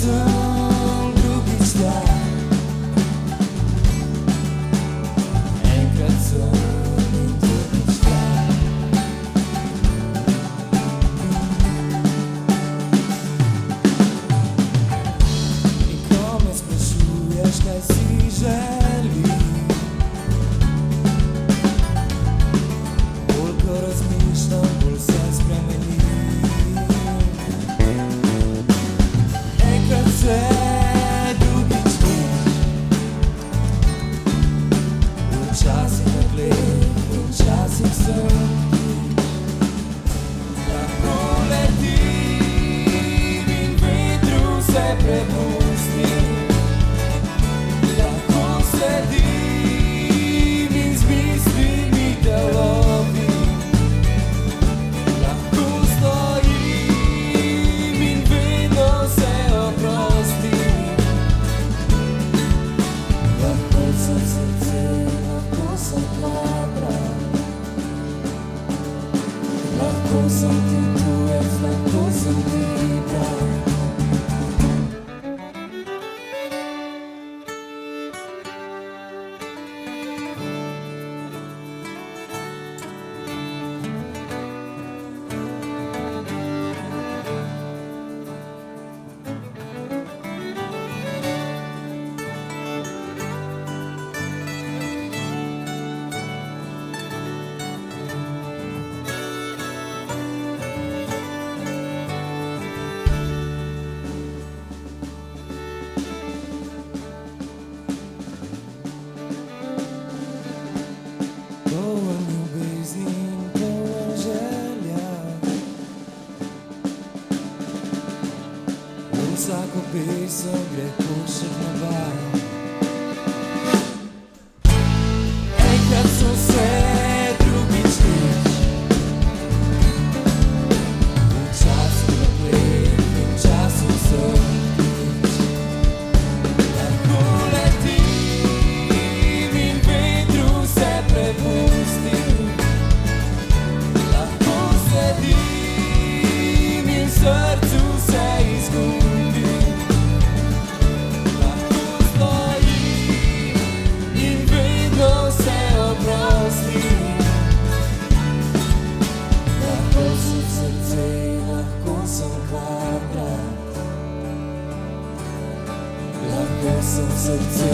sem drugič tja. Enkrat sem in drugič tja. In ko me sprašuješ, kaj si želiš, bolj ko razmišljam, bolj se spremeni. Enkrat se, drugič nič, včasih nagled, včasih sem ptič. Lahko letim in vetru se prepustim, lahko sedim in z mislimi te lovim, lahko stojim in vedno se oprostim. Lahko sem srce, lahko sem hlapra, lahko sem ti tujec, lahko sem ti brat. Poln ljubezni in poln želja, vsako pesem gre košek na bar. Enkrat so se, drugič nič, včasih nagled, včasih sem ptič. Lahko letim in vetru se prepustim, lahko sedim in v srcu se izgubim, lahko stojim in vedno se oprostim. Lahko sem srce, lahko sem kvadrat, lahko sem srce.